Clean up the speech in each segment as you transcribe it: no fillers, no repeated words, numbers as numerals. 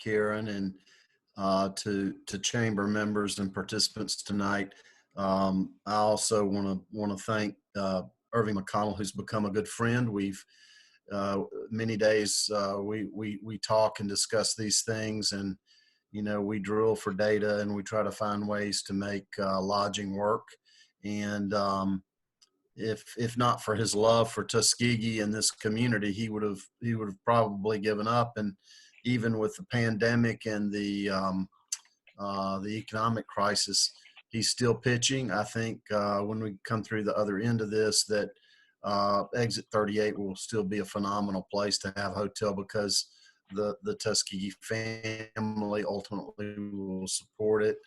Karen, and to chamber members and participants tonight. I also want to thank Irving McConnell, who's become a good friend. We've many days we talk and discuss these things, and we drill for data and we try to find ways to make lodging work. And if not for his love for Tuskegee and this community, he would have probably given up. And even with the pandemic and the economic crisis, he's still pitching. I think when we come through the other end of this, that Exit 38 will still be a phenomenal place to have a hotel, because the Tuskegee family ultimately will support it.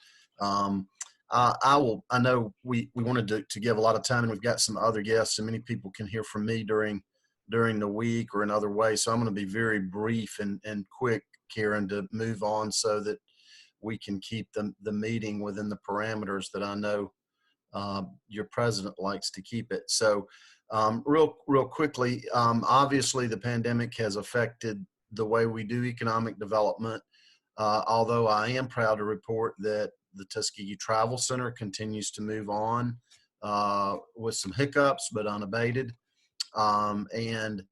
I know we wanted to give a lot of time, and we've got some other guests, and many people can hear from me during the week or in other ways. So I'm going to be very brief and quick, Karen, to move on so that we can keep the meeting within the parameters that I know your president likes to keep it. So real quickly, obviously the pandemic has affected the way we do economic development, although I am proud to report that the Tuskegee Travel Center continues to move on with some hiccups, but unabated. And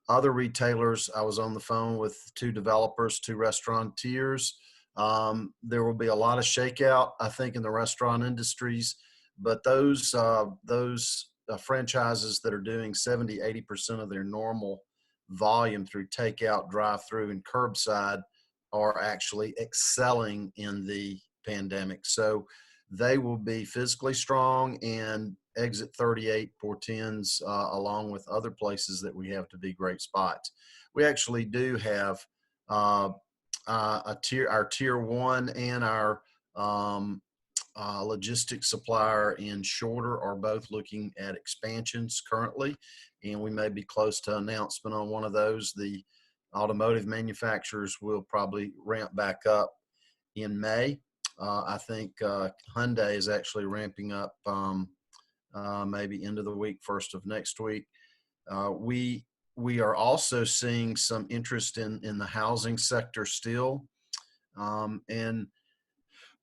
other retailers, I was on the phone with 2 developers, 2 restaurateurs. There will be a lot of shakeout, I think, in the restaurant industries, but those franchises that are doing 70-80% of their normal volume through takeout, drive-through, and curbside are actually excelling in the pandemic. So they will be physically strong, and Exit 38 portends, along with other places that we have, to be great spots. We actually do have our tier 1 and our logistics supplier in Shorter are both looking at expansions currently, and we may be close to announcement on one of those. The automotive manufacturers will probably ramp back up in May. I think Hyundai is actually ramping up maybe end of the week, first of next week. We are also seeing some interest in the housing sector still, and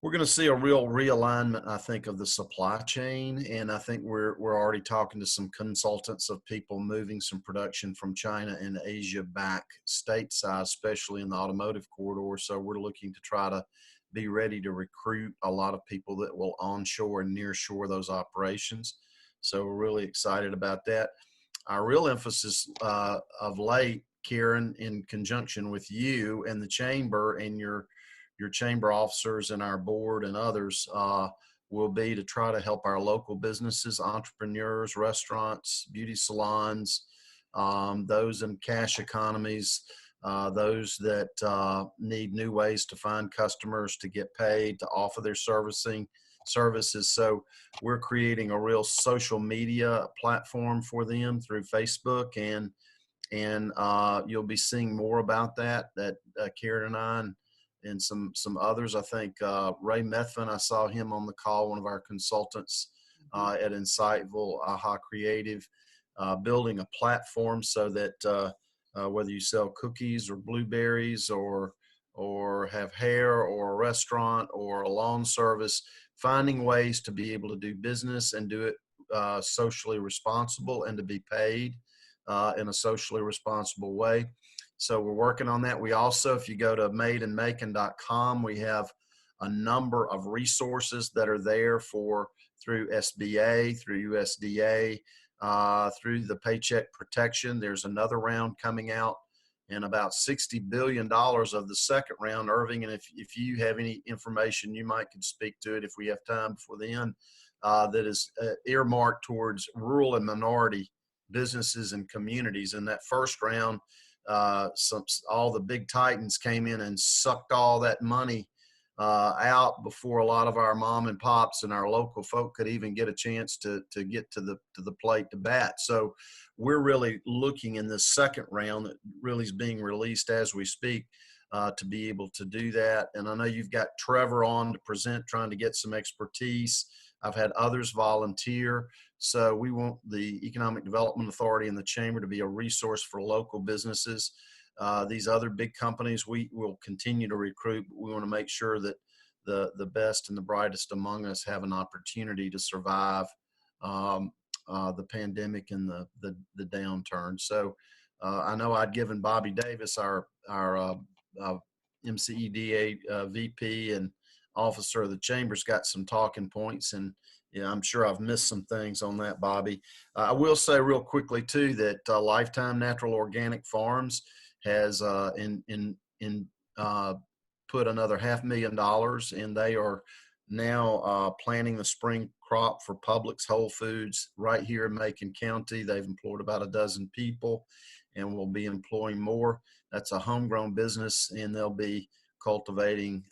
we're going to see a real realignment, I think, of the supply chain. And I think we're already talking to some consultants of people moving some production from China and Asia back stateside, especially in the automotive corridor. So we're looking to try to be ready to recruit a lot of people that will onshore and nearshore those operations. So we're really excited about that. Our real emphasis of late, Karen, in conjunction with you and the chamber and your chamber officers and our board and others, will be to try to help our local businesses, entrepreneurs, restaurants, beauty salons, those in cash economies, those that need new ways to find customers, to get paid, to offer their services. So we're creating a real social media platform for them through Facebook, and you'll be seeing more about that Karen and I and some others. I think Ray Methvin, I saw him on the call, one of our consultants at Insightful, AHA Creative, building a platform so that whether you sell cookies or blueberries or have hair or a restaurant or a lawn service, finding ways to be able to do business and do it socially responsible and to be paid in a socially responsible way. So we're working on that. We also, if you go to madeandmacon.com, we have a number of resources that are there through SBA, through USDA, through the Paycheck Protection. There's another round coming out, and about $60 billion of the second round, Irving. And if you have any information, you might could speak to it if we have time before the end, that is earmarked towards rural and minority businesses and communities. In that first round, all the big titans came in and sucked all that money out before a lot of our mom and pops and our local folk could even get a chance to get to the plate to bat. So we're really looking in this second round that really is being released as we speak to be able to do that. And I know you've got Trevor on to present, trying to get some expertise. I've had others volunteer. So we want the Economic Development Authority and the Chamber to be a resource for local businesses. these other big companies, we will continue to recruit. We want to make sure that the best and the brightest among us have an opportunity to survive the pandemic and the downturn. So I know I'd given Bobby Davis, our MCEDA VP and officer of the Chamber's, got some talking points, and yeah, I'm sure I've missed some things on that, Bobby. I will say real quickly too that Lifetime Natural Organic Farms has put another $500,000, and they are now planting the spring crop for Publix Whole Foods right here in Macon County. They've employed about a dozen people and will be employing more. That's a homegrown business, and they'll be cultivating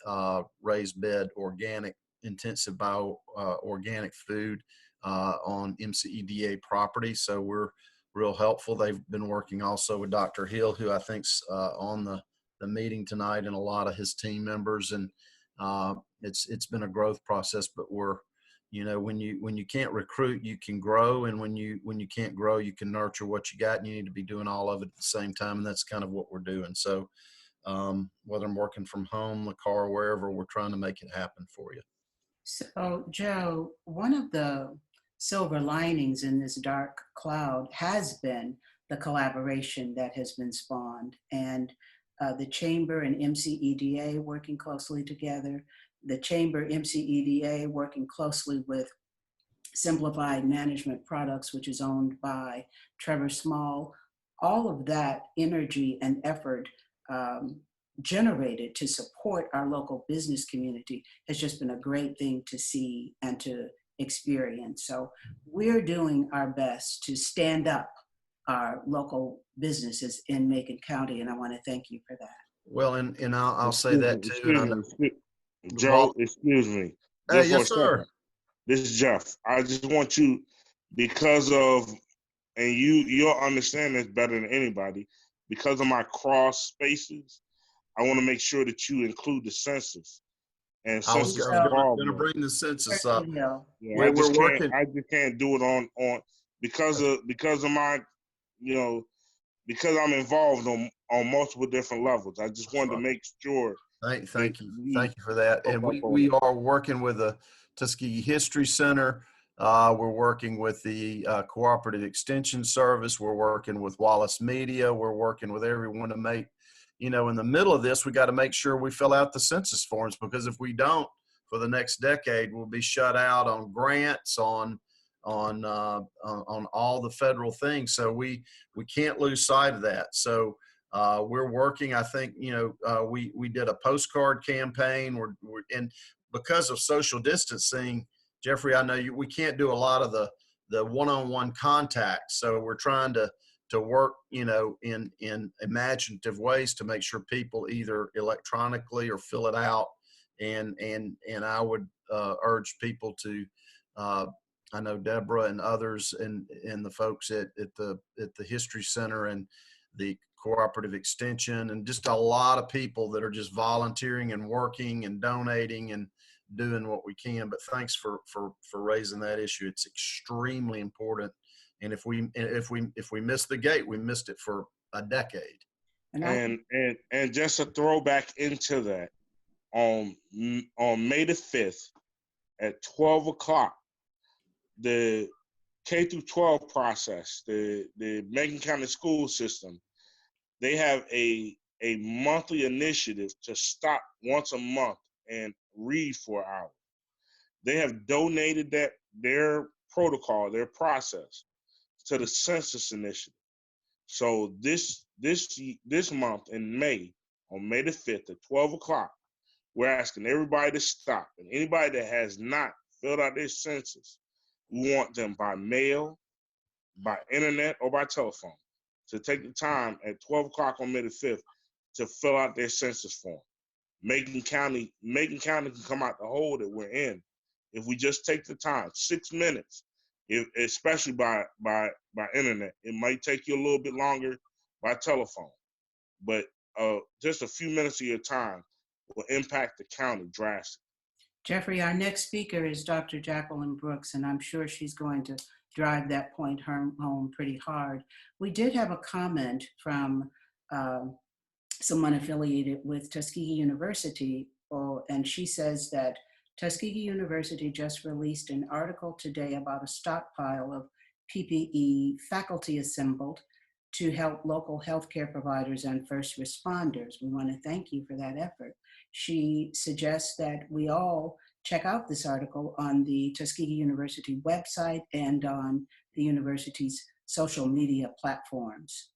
raised bed organic, intensive bio organic food on MCEDA property. So we're real helpful. They've been working also with Dr. Hill, who I think's on the meeting tonight, and a lot of his team members. And it's been a growth process, but we're, you know, when you can't recruit, you can grow. And when you can't grow, you can nurture what you got, and you need to be doing all of it at the same time. And that's kind of what we're doing. So whether I'm working from home, the car, wherever, we're trying to make it happen for you. So, Joe, one of the silver linings in this dark cloud has been the collaboration that has been spawned, and the Chamber and MCEDA working closely together, the Chamber MCEDA working closely with Simplified Management Products, which is owned by Trevor Small. All of that energy and effort generated to support our local business community has just been a great thing to see and to experience. So we're doing our best to stand up our local businesses in Macon County, and I want to thank you for that. Well, and I'll say that too. Joe, excuse me. Hey, yes, sir. This is Jeff. I just want you, because of, and you'll understand this better than anybody, because of my cross spaces, I want to make sure that you include the census. And I was going to bring the census up. Yeah, I just can't do it on because of my, you know, because I'm involved on multiple different levels. I just wanted to make sure. Thank you for that. And we are working with the Tuskegee History Center. We're working with the Cooperative Extension Service. We're working with Wallace Media. We're working with everyone to make, you know, in the middle of this, we got to make sure we fill out the census forms, because if we don't, for the next decade, we'll be shut out on grants, on all the federal things. So we can't lose sight of that. So we're working. I think, you know, we did a postcard campaign. We're and because of social distancing, Jeffrey, I know we can't do a lot of the one-on-one contact. So we're trying to work, you know, in imaginative ways to make sure people either electronically or fill it out. And I would urge people to, I know Deborah and others and the folks at the History Center and the Cooperative Extension, and just a lot of people that are just volunteering and working and donating and doing what we can. But thanks for raising that issue. It's extremely important. And if we miss the gate, we missed it for a decade. And just to throw back into that, on May the 5th at 12 o'clock, the K through 12 process, the Macon County school system, they have a monthly initiative to stop once a month and read for an hour. They have donated their protocol, their process, to the census initiative. So this month in May, on May the 5th at 12 o'clock, we're asking everybody to stop. And anybody that has not filled out their census, we want them by mail, by internet, or by telephone to take the time at 12 o'clock on May the 5th to fill out their census form. Macon County can come out the hole that we're in if we just take the time, 6 minutes, especially by internet. It might take you a little bit longer by telephone, but just a few minutes of your time will impact the county drastically. Jeffrey, our next speaker is Dr. Jacqueline Brooks, and I'm sure she's going to drive that point home pretty hard. We did have a comment from someone affiliated with Tuskegee University, and she says that Tuskegee University just released an article today about a stockpile of PPE faculty assembled to help local healthcare providers and first responders. We want to thank you for that effort. She suggests that we all check out this article on the Tuskegee University website and on the university's social media platforms.